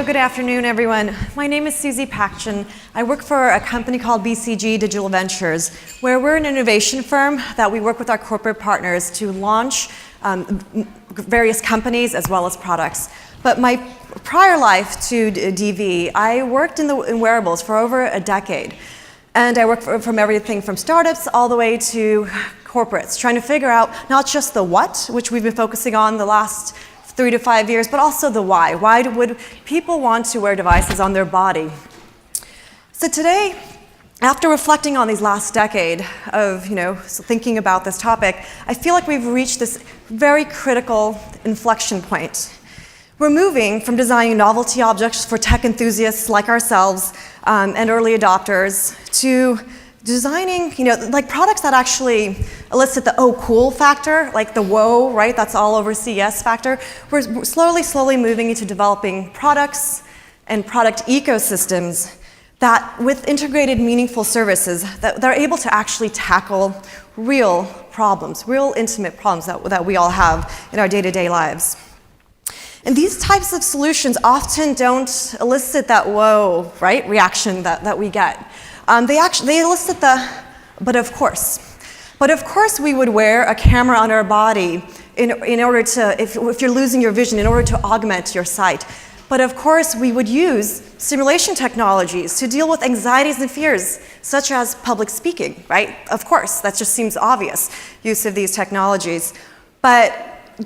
good afternoon, everyone. My name is Susie Pachin. I work for a company called BCG Digital Ventures, where we're an innovation firm that we work with our corporate partners to launch various companies as well as products. But my prior life to DV, I worked in wearables for over a decade. And I worked from everything from startups all the way to corporates, trying to figure out not just the what, which we've been focusing on the last 3 to 5 years, but also the why. Why would people want to wear devices on their body? So today, after reflecting on these last decade of thinking about this topic, I feel like we've reached this very critical inflection point. We're moving from designing novelty objects for tech enthusiasts like ourselves and early adopters to designing, like products that actually elicit the oh cool factor, like the whoa, right? That's all over CES factor. We're slowly moving into developing products and product ecosystems that, with integrated meaningful services, that they're able to actually tackle real problems, real intimate problems that we all have in our day-to-day lives. And these types of solutions often don't elicit that whoa, right, reaction that we get. They elicit the, but of course. But of course we would wear a camera on our body in order to, if you're losing your vision, in order to augment your sight. But of course we would use simulation technologies to deal with anxieties and fears, such as public speaking, right? Of course, that just seems obvious, use of these technologies. But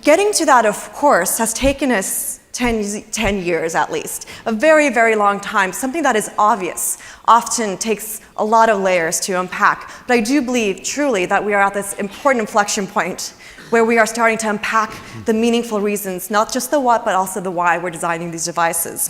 getting to that, of course, has taken us 10 years at least, a very, very long time. Something that is obvious often takes a lot of layers to unpack. But I do believe truly that we are at this important inflection point where we are starting to unpack the meaningful reasons, not just the what, but also the why we're designing these devices.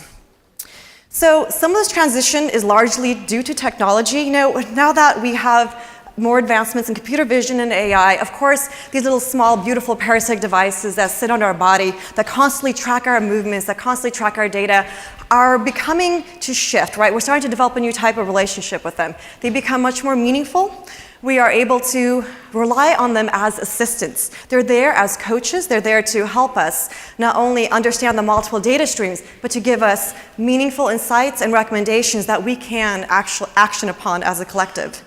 So some of this transition is largely due to technology. Now that we have more advancements in computer vision and AI, of course, these little small, beautiful parasitic devices that sit on our body, that constantly track our movements, that constantly track our data, are becoming to shift, right? We're starting to develop a new type of relationship with them. They become much more meaningful. We are able to rely on them as assistants. They're there as coaches. They're there to help us not only understand the multiple data streams, but to give us meaningful insights and recommendations that we can action upon as a collective.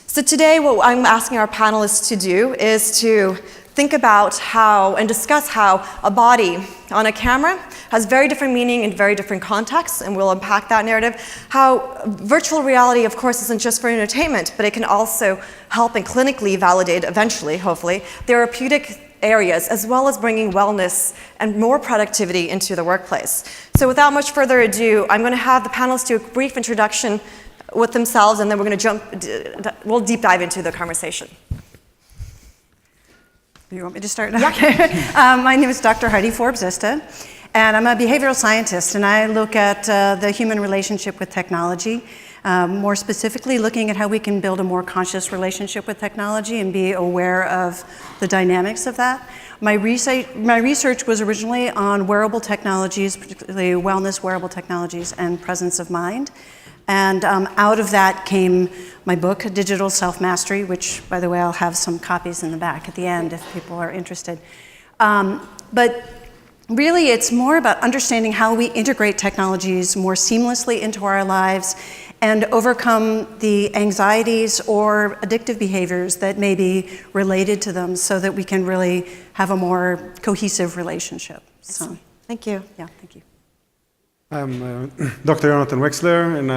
So today, what I'm asking our panelists to do is to think about how and discuss how a body on a camera has very different meaning in very different contexts, and we'll unpack that narrative. How virtual reality, of course, isn't just for entertainment, but it can also help and clinically validate, eventually, hopefully, therapeutic areas, as well as bringing wellness and more productivity into the workplace. So without much further ado, I'm going to have the panelists do a brief introduction with themselves, and then we're going to we'll deep dive into the conversation. You want me to start now? Yeah. Okay. My name is Dr. Heidi Forbes-Ista, and I'm a behavioral scientist, and I look at the human relationship with technology, more specifically looking at how we can build a more conscious relationship with technology and be aware of the dynamics of that. My research was originally on wearable technologies, particularly wellness wearable technologies and presence of mind. And out of that came my book, Digital Self-Mastery, which, by the way, I'll have some copies in the back at the end if people are interested. But really, it's more about understanding how we integrate technologies more seamlessly into our lives and overcome the anxieties or addictive behaviors that may be related to them so that we can really have a more cohesive relationship. So, thank you. Yeah, thank you. I'm Dr. Jonathan Wexler, and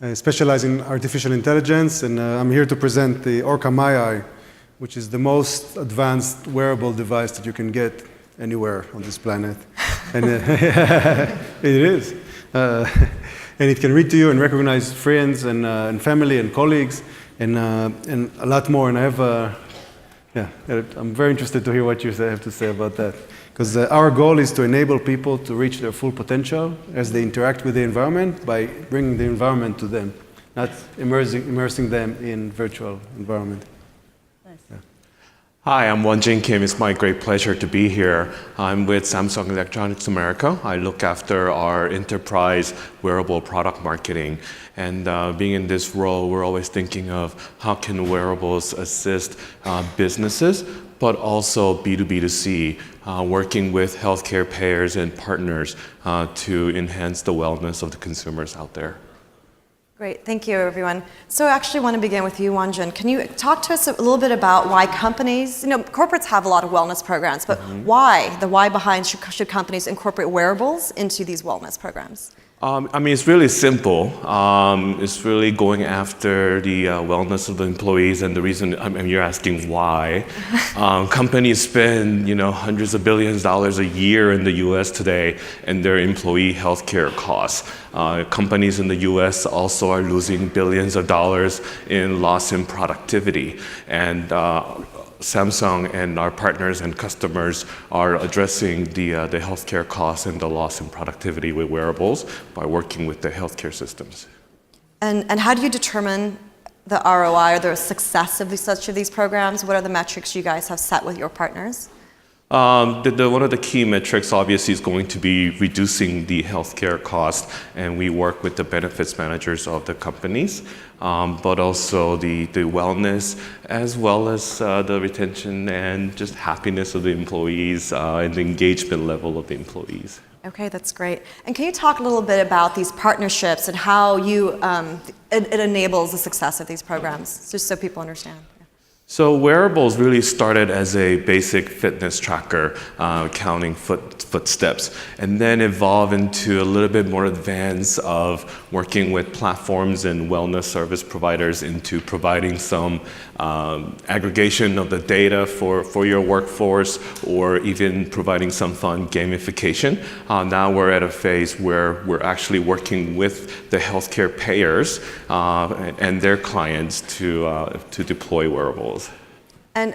I specialize in artificial intelligence, and I'm here to present the Orca MyEye, which is the most advanced wearable device that you can get anywhere on this planet. And it is. And it can read to you and recognize friends and family and colleagues and a lot more. And I have, I'm very interested to hear what you have to say about that. Because our goal is to enable people to reach their full potential as they interact with the environment by bringing the environment to them, not immersing them in virtual environment. Nice. Hi, I'm Wonjin Kim. It's my great pleasure to be here. I'm with Samsung Electronics America. I look after our enterprise wearable product marketing. And being in this role, we're always thinking of how can wearables assist businesses, but also B2B2C, working with healthcare payers and partners to enhance the wellness of the consumers out there. Great, thank you everyone. So I actually want to begin with you, Wanjun. Can you talk to us a little bit about why companies, corporates have a lot of wellness programs, but why behind should companies incorporate wearables into these wellness programs? It's really simple. It's really going after the wellness of the employees, and the reason you're asking why. Companies spend hundreds of billions of dollars a year in the U.S. today in their employee healthcare costs. Companies in the U.S. also are losing billions of dollars in loss in productivity, and Samsung and our partners and customers are addressing the healthcare costs and the loss in productivity with wearables by working with the healthcare systems. And how do you determine the ROI or the success of such of these programs? What are the metrics you guys have set with your partners? One of the key metrics obviously is going to be reducing the healthcare cost, and we work with the benefits managers of the companies, but also the wellness as well as the retention and just happiness of the employees and the engagement level of the employees. Okay, that's great. And can you talk a little bit about these partnerships and how it enables the success of these programs, just so people understand? So wearables really started as a basic fitness tracker, counting footsteps, and then evolved into a little bit more advanced of working with platforms and wellness service providers into providing some aggregation of the data for your workforce, or even providing some fun gamification. Now we're at a phase where we're actually working with the healthcare payers and their clients to deploy wearables. And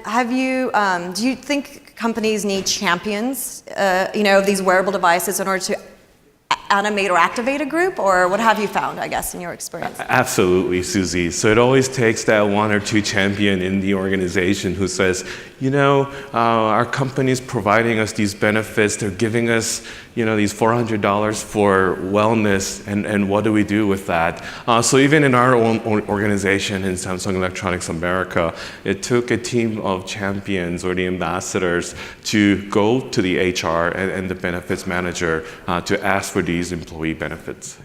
do you think companies need champions, of these wearable devices in order to animate or activate a group, or what have you found, I guess, in your experience? Absolutely, Susie. So it always takes that one or two champion in the organization who says, our company's providing us these benefits, they're giving us, these $400 for wellness, and what do we do with that? So even in our own organization, in Samsung Electronics America, it took a team of champions or the ambassadors to go to the HR and the benefits manager to ask for these employee benefits.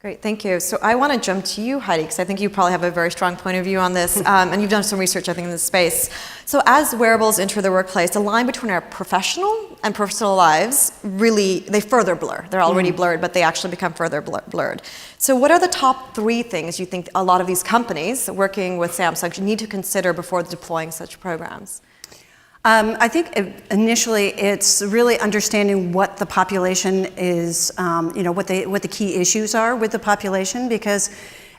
Great, thank you. So I want to jump to you, Heidi, because I think you probably have a very strong point of view on this, and you've done some research, I think, in this space. So as wearables enter the workplace, the line between our professional and personal lives they further blur. They're already blurred, but they actually become further blurred. So what are the top 3 things you think a lot of these companies working with Samsung need to consider before deploying such programs? I think initially it's really understanding what the population is, what the key issues are with the population, because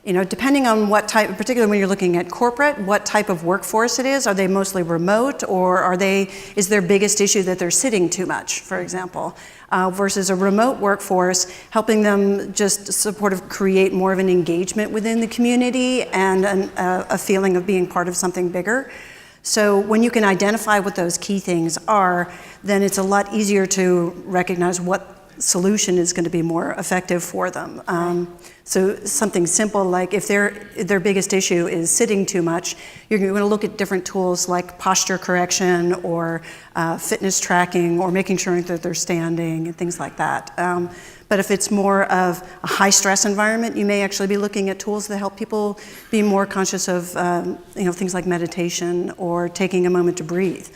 depending on what type, particularly when you're looking at corporate, what type of workforce it is. Are they mostly remote, or is their biggest issue that they're sitting too much, for example, versus a remote workforce, helping them just sort of create more of an engagement within the community and a feeling of being part of something bigger. So when you can identify what those key things are, then it's a lot easier to recognize what solution is going to be more effective for them. So something simple like if their biggest issue is sitting too much, you're going to look at different tools like posture correction or fitness tracking or making sure that they're standing and things like that. But if it's more of a high stress environment, you may actually be looking at tools that help people be more conscious of things like meditation or taking a moment to breathe.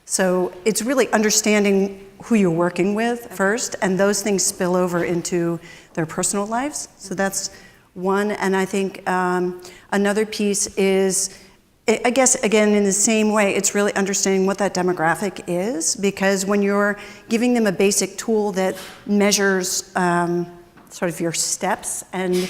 So it's really understanding who you're working with first, and those things spill over into their personal lives. So that's one. And I think another piece is, I guess, again, in the same way, it's really understanding what that demographic is, because when you're giving them a basic tool that measures sort of your steps, and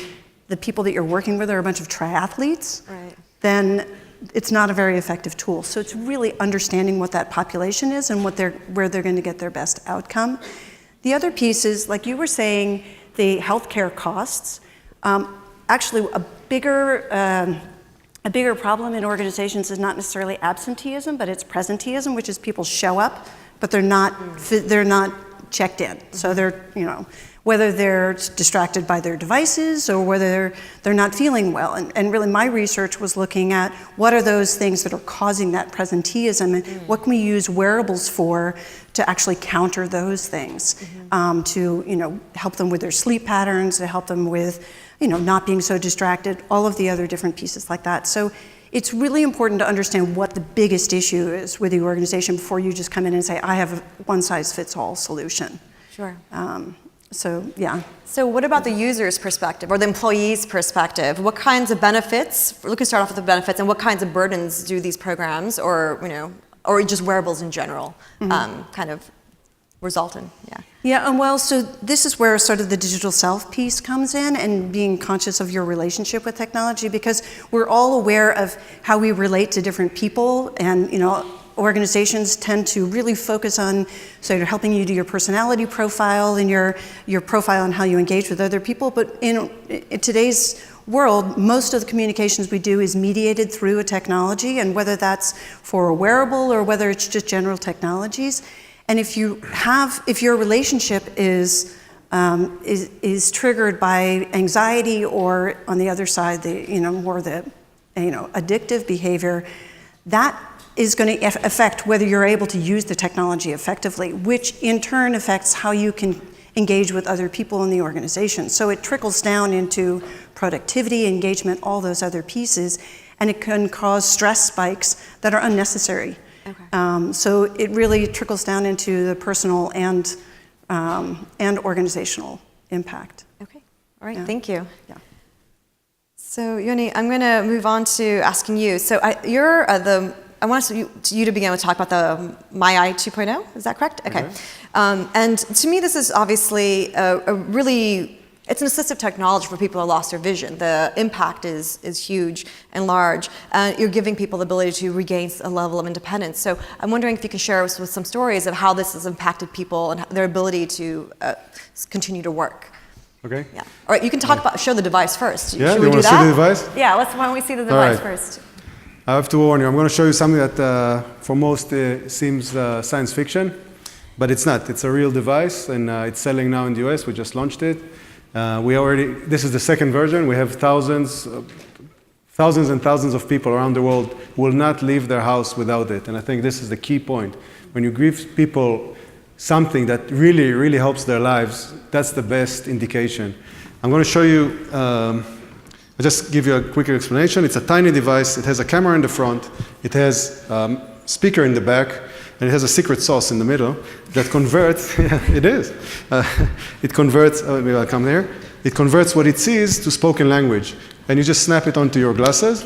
the people that you're working with are a bunch of triathletes, right, then it's not a very effective tool. So it's really understanding what that population is and where they're going to get their best outcome. The other piece is, like you were saying, the healthcare costs. Actually, a bigger A bigger problem in organizations is not necessarily absenteeism, but it's presenteeism, which is people show up, but they're not checked in. So they're, whether they're distracted by their devices or whether they're not feeling well. And really my research was looking at what are those things that are causing that presenteeism and what can we use wearables for to actually counter those things, to help them with their sleep patterns, to help them with not being so distracted, all of the other different pieces like that. So it's really important to understand what the biggest issue is with the organization before you just come in and say, I have a one-size-fits-all solution. Sure. Yeah. So what about the user's perspective or the employee's perspective? What kinds of benefits, we can start off with the benefits, and what kinds of burdens do these programs or just wearables in general kind of result in? Yeah, and well, so this is where sort of the digital self piece comes in and being conscious of your relationship with technology, because we're all aware of how we relate to different people, and organizations tend to really focus on sort of helping you do your personality profile and your profile on how you engage with other people. But in today's world, most of the communications we do is mediated through a technology, and whether that's for a wearable or whether it's just general technologies. And if your relationship is triggered by anxiety, or on the other side, more the addictive behavior, that is going to affect whether you're able to use the technology effectively, which in turn affects how you can engage with other people in the organization. So it trickles down into productivity, engagement, all those other pieces, and it can cause stress spikes that are unnecessary. Okay. So it really trickles down into the personal and organizational impact. Okay. All right. Yeah. Thank you. Yeah. So Yoni, I'm going to move on to asking you. So I want you to begin with talk about the MyEye 2.0. Is that correct? Okay. And to me, this is obviously it's an assistive technology for people who lost their vision. The impact is huge and large. You're giving people the ability to regain a level of independence. So I'm wondering if you can share us with some stories of how this has impacted people and their ability to continue to work. Okay. Yeah. All right. You can show the device first. Yeah. Should we you want do to that? see the device? Yeah. Why don't we see the device first? I have to warn you. I'm going to show you something that for most seems science fiction, but it's not. It's a real device, and it's selling now in the US. We just launched it. This is the second version. We have thousands and thousands of people around the world who will not leave their house without it. And I think this is the key point. When you give people something that really, really helps their lives, that's the best indication. I'm going to show you, I'll just give you a quicker explanation. It's a tiny device. It has a camera in the front. It has speaker in the back. And it has a secret sauce in the middle that converts, it is. It converts, maybe I'll come here. It converts what it sees to spoken language. And you just snap it onto your glasses.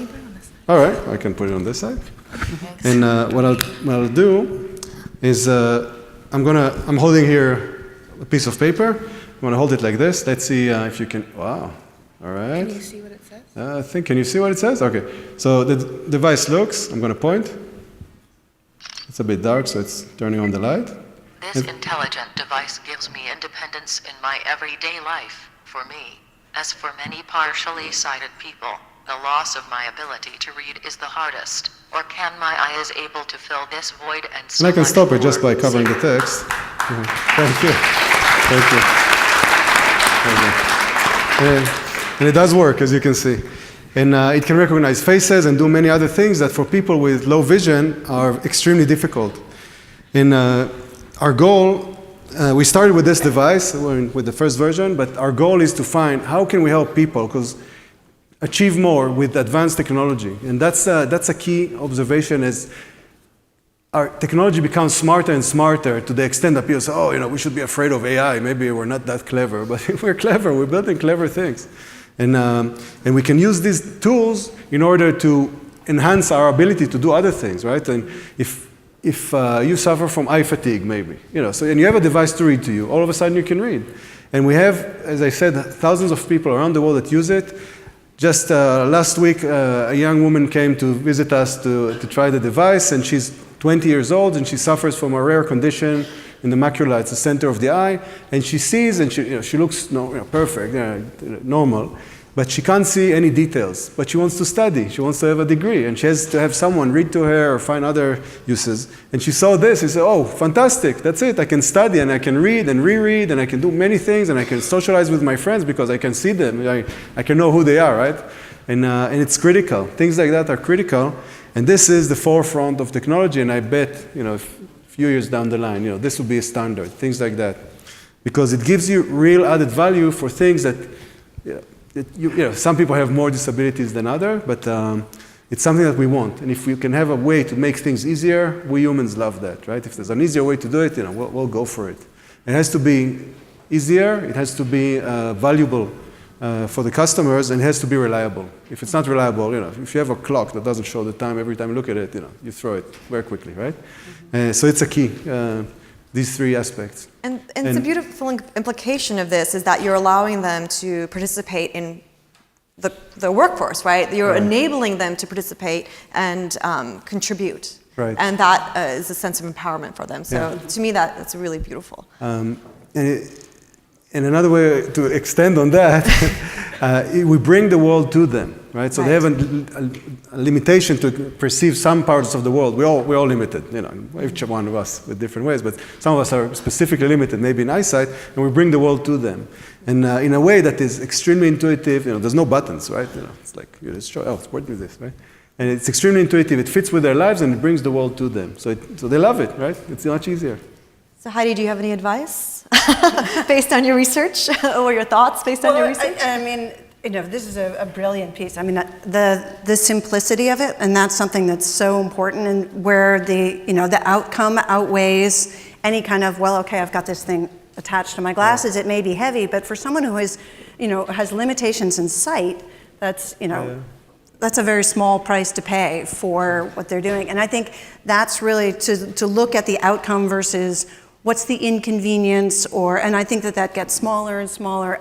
All right, I can put it on this side. Thanks. And what I'll do is I'm holding here a piece of paper. I'm going to hold it like this. Let's see if you can, wow. All right. Can you see what it says? Can you see what it says? Okay. So the device looks, I'm going to point. It's a bit dark, so it's turning on the light. This intelligent device gives me independence in my everyday life. For me, as for many partially sighted people, the loss of my ability to read is the hardest. Or can my eye is able to fill this void and so I can stop it just by more covering the text. Thank you. Thank you. Thank you. And it does work, as you can see. And it can recognize faces and do many other things that for people with low vision are extremely difficult. And our goal, we started with this device, with the first version, but our goal is to find how can we help people achieve more with advanced technology. And that's a key observation is our technology becomes smarter and smarter to the extent that people say, we should be afraid of AI. Maybe we're not that clever, but if we're clever, we're building clever things. And we can use these tools in order to enhance our ability to do other things, right? And if you suffer from eye fatigue, maybe, and you have a device to read to you, all of a sudden you can read. And we have, as I said, thousands of people around the world that use it. Just last week, a young woman came to visit us to try the device, and she's 20 years old, and she suffers from a rare condition in the macula. It's the center of the eye, and she sees, and she looks perfect, normal. but she can't see any details. But she wants to study. She wants to have a degree, and she has to have someone read to her or find other uses. And she saw this. She said, "Oh, fantastic! That's it. I can study, and I can read and reread, and I can do many things, and I can socialize with my friends because I can see them. I can know who they are, right?" And it's critical. Things like that are critical. And this is the forefront of technology. And I bet, a few years down the line, this will be a standard. Things like that, because it gives you real added value for things that. Some people have more disabilities than others, but it's something that we want. And if we can have a way to make things easier, we humans love that, right? If there's an easier way to do it, we'll go for it. It has to be easier, it has to be valuable for the customers, and it has to be reliable. If it's not reliable, if you have a clock that doesn't show the time every time you look at it, you throw it very quickly, right? So it's a key. These three aspects. And the beautiful implication of this is that you're allowing them to participate in the workforce, right? You're enabling them to participate and contribute. Right. And that is a sense of empowerment for them. So to me, that's really beautiful. And another way to extend on that, we bring the world to them, right? So they have a limitation to perceive some parts of the world. We're all limited, each one of us with different ways, but some of us are specifically limited, maybe in eyesight, and we bring the world to them. And in a way that is extremely intuitive, there's no buttons, right? It's like, you just show, it's working with this, right? And it's extremely intuitive. It fits with their lives, and it brings the world to them. So they love it, right? It's much easier. So Heidi, do you have any advice based on your research or your thoughts based on your research? I mean, this is a brilliant piece. I mean, the simplicity of it, and that's something that's so important, and where the outcome outweighs any kind of, well, okay, I've got this thing attached to my glasses. It may be heavy, but for someone who is, has limitations in sight, that's a very small price to pay for what they're doing. And I think that's really to look at the outcome versus what's the inconvenience, and I think that gets smaller and smaller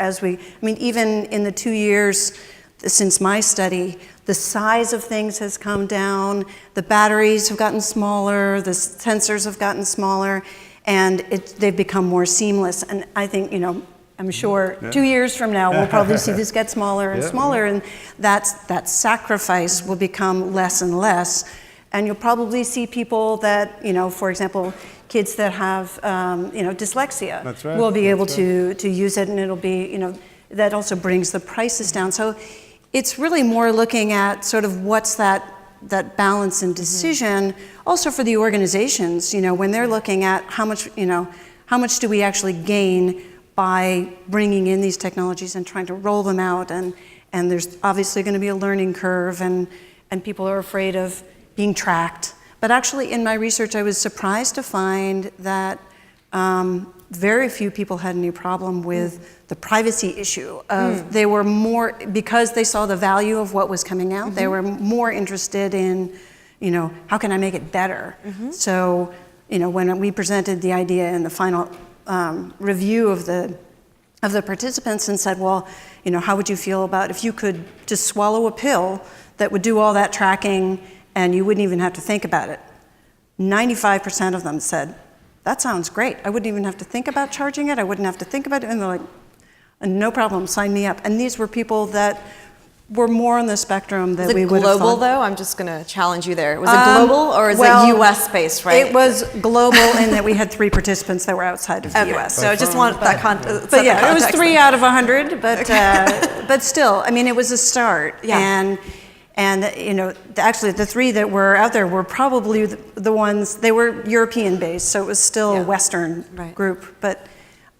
even in the 2 years since my study, the size of things has come down, the batteries have gotten smaller, the sensors have gotten smaller, and they've become more seamless. And I think, I'm sure 2 years from now, we'll probably see this get smaller and smaller, and that sacrifice will become less and less. And you'll probably see people that, for example, kids that have, dyslexia will be able to use it, and it'll be, that also brings the prices down. So it's really more looking at sort of what's that balance and decision, also for the organizations, when they're looking at how much do we actually gain by bringing in these technologies and trying to roll them out, and there's obviously going to be a learning curve, and people are afraid of being tracked. But actually, in my research, I was surprised to find that very few people had any problem with the privacy issue. They were more, because they saw the value of what was coming out, they were more interested in, how can I make it better? So, when we presented the idea in the final review of the participants and said, well, how would you feel about if you could just swallow a pill that would do all that tracking and you wouldn't even have to think about it? 95% of them said, that sounds great. I wouldn't even have to think about charging it. I wouldn't have to think about it. And they're like, no problem, sign me up. And these were people that were more on the spectrum that we would have thought. Was it global, though? I'm just going to challenge you there. Was it global, or is it U.S.-based, right? It was global in that we had 3 participants that were outside of the U.S. So I just want that context. But yeah, it was 3 out of 100, but still, it was a start. Yeah. And actually the 3 that were out there were probably the ones, they were European-based, so it was still a Western group. But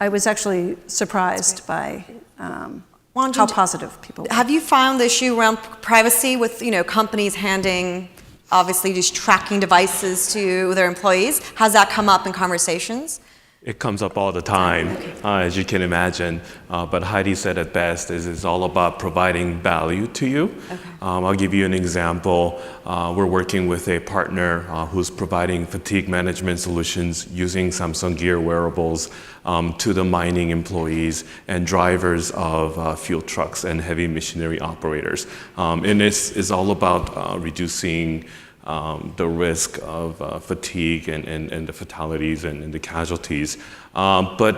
I was actually surprised by how positive people were. Have you found the issue around privacy with companies handing, obviously, these tracking devices to their employees? Has that come up in conversations? It comes up all the time, as you can imagine. But Heidi said it best, it's all about providing value to you. Okay. I'll give you an example. We're working with a partner who's providing fatigue management solutions using Samsung Gear wearables to the mining employees and drivers of fuel trucks and heavy machinery operators. And it's all about reducing the risk of fatigue and the fatalities and the casualties. But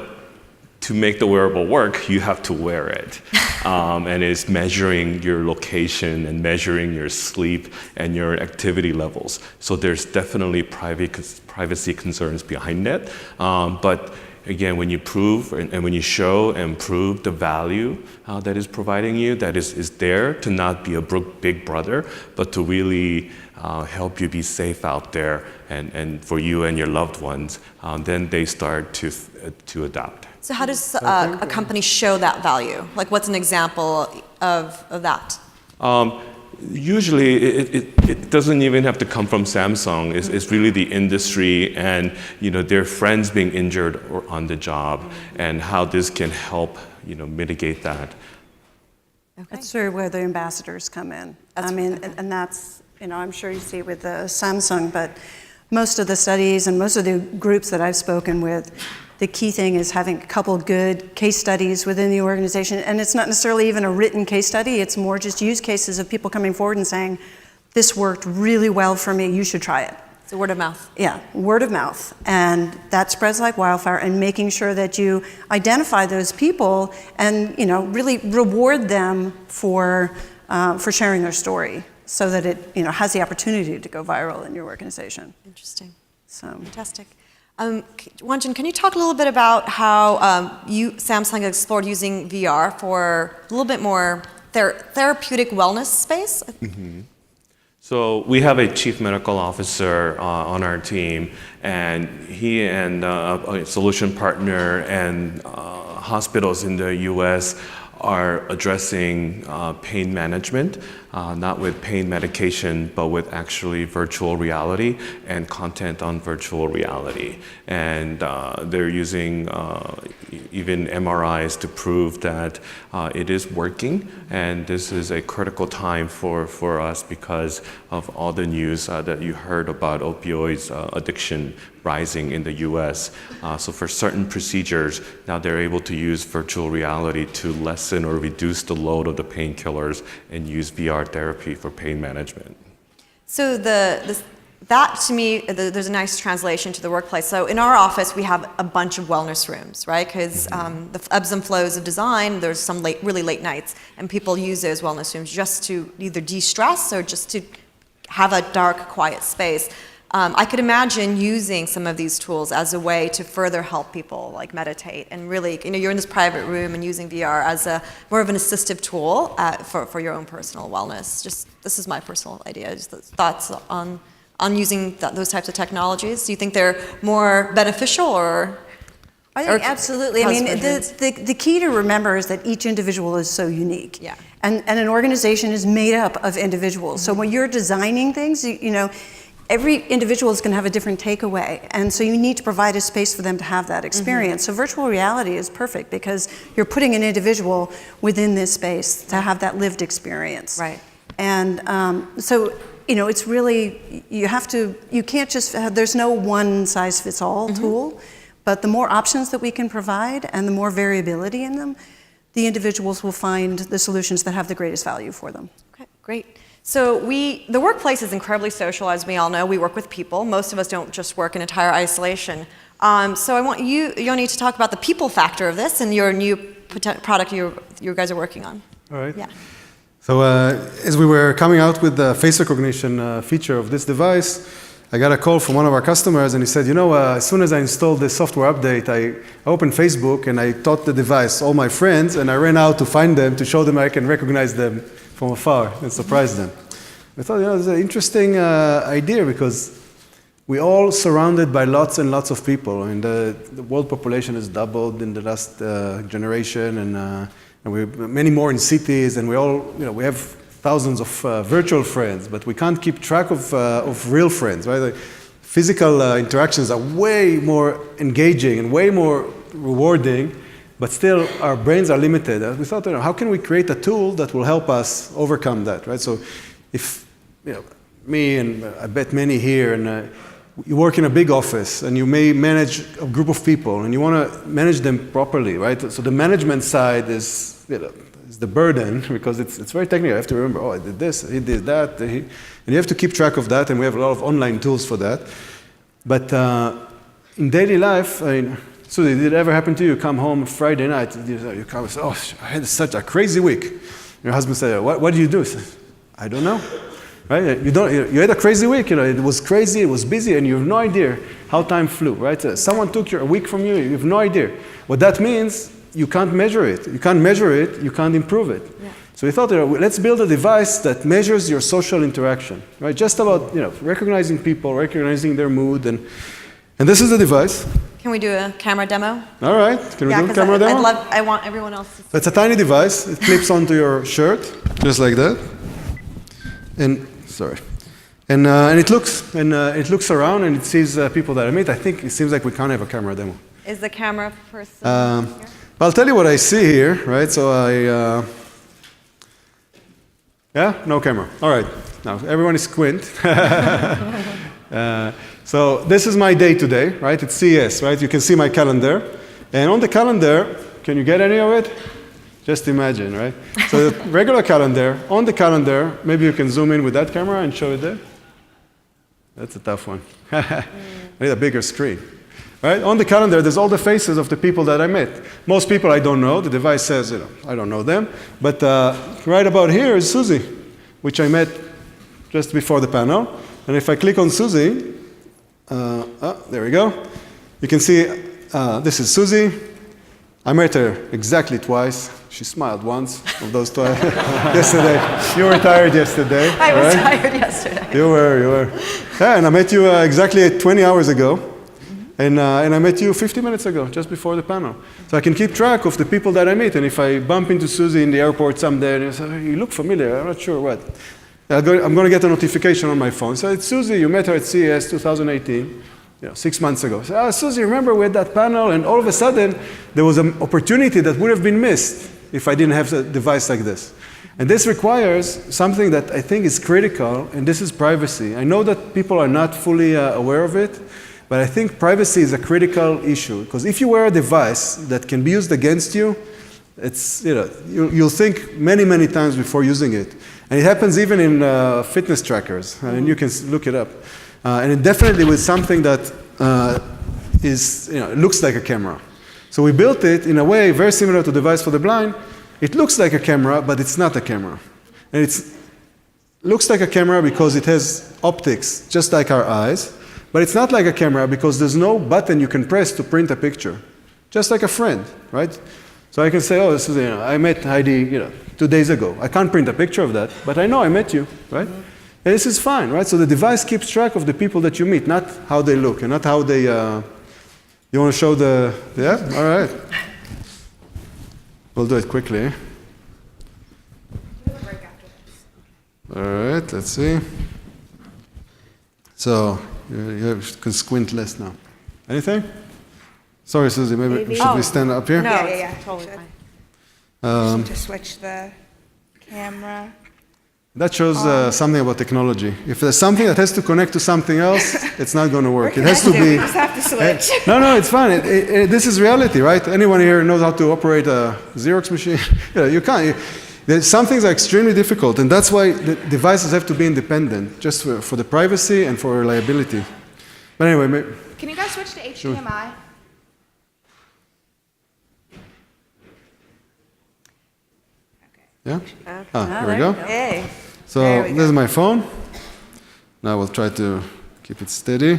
to make the wearable work, you have to wear it. And it's measuring your location and measuring your sleep and your activity levels. So there's definitely privacy concerns behind it. But again, when you prove and when you show and prove the value that is providing you, that is there to not be a big brother, but to really help you be safe out there and for you and your loved ones, then they start to adopt. So how does a company show that value? Like, what's an example of that? Usually, it doesn't even have to come from Samsung. It's really the industry and their friends being injured or on the job, and how this can help mitigate that. Okay. That's sort of where the ambassadors come in. And that's, I'm sure you see it with Samsung, but most of the studies and most of the groups that I've spoken with, the key thing is having a couple good case studies within the organization. And it's not necessarily even a written case study. It's more just use cases of people coming forward and saying, this worked really well for me, you should try it. So word of mouth. Yeah, word of mouth. And that spreads like wildfire, and making sure that you identify those people and really reward them for sharing their story so that it has the opportunity to go viral in your organization. Interesting. So. Fantastic. Wanjin, can you talk a little bit about how Samsung explored using VR for a little bit more therapeutic wellness space? Mm-hmm. So we have a chief medical officer on our team, and he and a solution partner and hospitals in the U.S. are addressing pain management, not with pain medication, but with actually virtual reality and content on virtual reality. And they're using even MRIs to prove that it is working. And this is a critical time for us because of all the news that you heard about opioids addiction rising in the US. So for certain procedures, now they're able to use virtual reality to lessen or reduce the load of the painkillers and use VR therapy for pain management. So that to me, there's a nice translation to the workplace. So in our office, we have a bunch of wellness rooms, right? Because the ebbs and flows of design, there's some really late nights, and people use those wellness rooms just to either de-stress or just to have a dark, quiet space. I could imagine using some of these tools as a way to further help people like meditate and really, you're in this private room and using VR as more of an assistive tool for your own personal wellness. This is my personal idea. Just thoughts on using those types of technologies. Do you think they're more beneficial or? I think absolutely. I mean, the key to remember is that each individual is so unique. Yeah. And an organization is made up of individuals. So when you're designing things, every individual is going to have a different takeaway, and so you need to provide a space for them to have that experience. So virtual reality is perfect because you're putting an individual within this space to have that lived experience. Right. And so, it's really, you can't just have, there's no one size fits all tool, but the more options that we can provide and the more variability in them, the individuals will find the solutions that have the greatest value for them. Okay, great. So the workplace is incredibly social, as we all know. We work with people. Most of us don't just work in entire isolation. So I want you, Yoni, to talk about the people factor of this and your new product you guys are working on. All right. Yeah. So as we were coming out with the face recognition feature of this device, I got a call from one of our customers, and he said, as soon as I installed the software update, I opened Facebook and I taught the device all my friends, and I ran out to find them to show them I can recognize them from afar and surprise them. I thought, it's an interesting idea because we're all surrounded by lots and lots of people. I mean, the world population has doubled in the last generation, and we're many more in cities, and we have thousands of virtual friends, but we can't keep track of real friends, right? The physical interactions are way more engaging and way more rewarding, but still our brains are limited. We thought, how can we create a tool that will help us overcome that, right? So if, me and I bet many here, and you work in a big office and you may manage a group of people and you want to manage them properly, right? So the management side is, is the burden because it's very technical. You have to remember, I did this, he did that, and you have to keep track of that, and we have a lot of online tools for that. But in daily life, Susie, did it ever happen to you? You come home Friday night, you come and say, oh, I had such a crazy week. Your husband said, what do you do? Says, I don't know. Right? You had a crazy week, it was crazy, it was busy, and you have no idea how time flew, right? Someone took a week from you, you have no idea. What that means, you can't measure it. You can't measure it, you can't improve it. Yeah. So we thought, let's build a device that measures your social interaction, right? Just about, recognizing people, recognizing their mood, and this is the device. Can we do a camera demo? All right, can we do a camera demo? I want everyone else to see. It's a tiny device. It clips onto your shirt, just like that. And it looks around and it sees people that I meet. I think it seems like we can't have a camera demo. Is the camera person here? I'll tell you what I see here, right? So no camera. All right, now everyone is squint. So this is my day today, right? It's CES, right? You can see my calendar. And on the calendar, can you get any of it? Just imagine, right? So the regular calendar, on the calendar, maybe you can zoom in with that camera and show it there. That's a tough one. I need a bigger screen. Right? On the calendar, there's all the faces of the people that I met. Most people I don't know. The device says, I don't know them. But right about here is Susie, which I met just before the panel. And if I click on Susie, there we go. You can see this is Susie. I met her exactly twice. She smiled once of those twice. Yesterday. You were tired yesterday. I was tired yesterday. You were. Yeah, and I met you exactly 20 hours ago. And I met you 50 minutes ago, just before the panel. So I can keep track of the people that I meet. And if I bump into Susie in the airport someday and you say, you look familiar, I'm not sure what. I'm going to get a notification on my phone. So it's Susie, you met her at CES 2018, 6 months ago. So, Susie, remember we had that panel? And all of a sudden, there was an opportunity that would have been missed if I didn't have a device like this. And this requires something that I think is critical, and this is privacy. I know that people are not fully aware of it, but I think privacy is a critical issue. Because if you wear a device that can be used against you, it's, you'll think many, many times before using it. And it happens even in fitness trackers, and you can look it up. And it definitely with something that looks like a camera. So we built it in a way very similar to Device for the Blind. It looks like a camera, but it's not a camera. And it looks like a camera because it has optics, just like our eyes. But it's not like a camera because there's no button you can press to print a picture. Just like a friend, right? So I can say, oh, this is, I met Heidi, 2 days ago. I can't print a picture of that, but I know I met you, right? Mm-hmm. And this is fine, right? So the device keeps track of the people that you meet, not how they look and not how they, you want to show all right. We'll do it quickly. All right, let's see. So you can squint less now. Anything? Sorry, Susie, maybe should we stand up here? No, yeah, totally fine. To switch the camera. That shows something about technology. If there's something that has to connect to something else, it's not going to work. It has to be. We just have to switch. No, it's fine. This is reality, right? Anyone here knows how to operate a Xerox machine? You can't. Some things are extremely difficult, and that's why the devices have to be independent, just for the privacy and for reliability. But anyway, Can you guys switch to HDMI? Sure. Yeah? Here we go. Hey. So this is my phone. Now we'll try to keep it steady.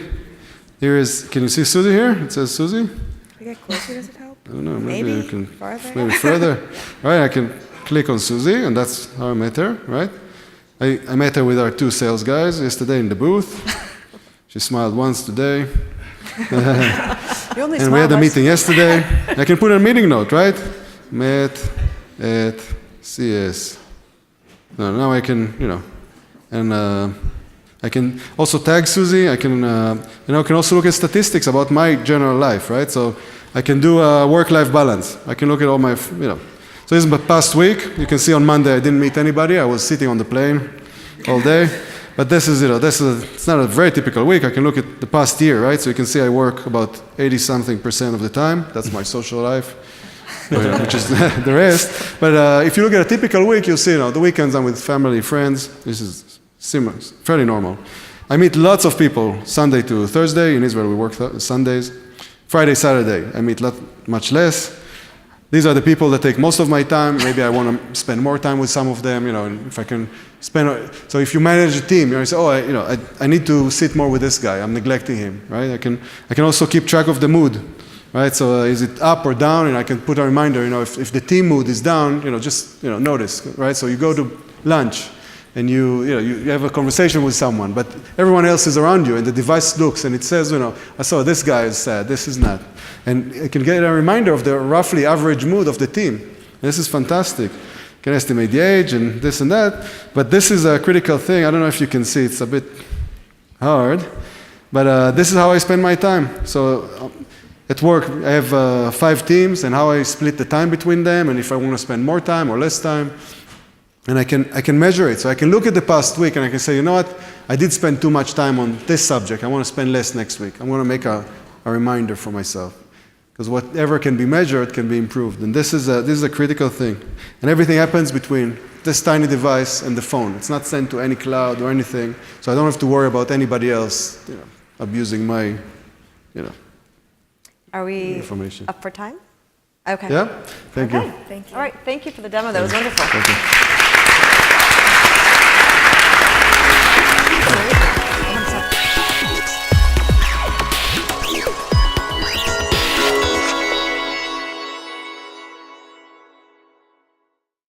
Here is, can you see Susie here? It says Susie. If we get closer, does it help? I don't know, maybe you can farther. maybe further. All right, I can click on Susie, and that's how I met her, right? I met her with our 2 sales guys yesterday in the booth. She smiled once today. And we had a meeting yesterday. I can put a meeting note, right? Met at CES. Now I can, and I can also tag Susie. I can, can also look at statistics about my general life, right? So I can do a work-life balance. I can look at all my, So this is the past week. You can see on Monday I didn't meet anybody. I was sitting on the plane all day. But this is, it's not a very typical week. I can look at the past year, right? So you can see I work about 80-something% of the time. That's my social life. Which is the rest. But if you look at a typical week, you'll see, the weekends I'm with family, friends. This is similar, fairly normal. I meet lots of people Sunday to Thursday. In Israel, we work Sundays. Friday, Saturday, I meet much less. These are the people that take most of my time. Maybe I want to spend more time with some of them, and if I can spend. So if you manage a team, you say, I need to sit more with this guy. I'm neglecting him, right? I can also keep track of the mood, right? So is it up or down? And I can put a reminder, if the team mood is down, just notice, right? So you go to lunch, and you have a conversation with someone, but everyone else is around you, and the device looks and it says, I saw this guy is sad, this is not. And it can get a reminder of the roughly average mood of the team. And this is fantastic. You can estimate the age and this and that, but this is a critical thing. I don't know if you can see, it's a bit hard, but this is how I spend my time. So at work, I have 5 teams, and how I split the time between them, and if I want to spend more time or less time. And I can measure it. So I can look at the past week and I can say, you know what, I did spend too much time on this subject. I want to spend less next week. I'm going to make a reminder for myself. Because whatever can be measured can be improved. And this is a critical thing. And everything happens between this tiny device and the phone. It's not sent to any cloud or anything. So I don't have to worry about anybody else abusing my Are we information. up for time? Okay. Yeah? Thank you. All right, thank you for the demo. That was wonderful. Thank you.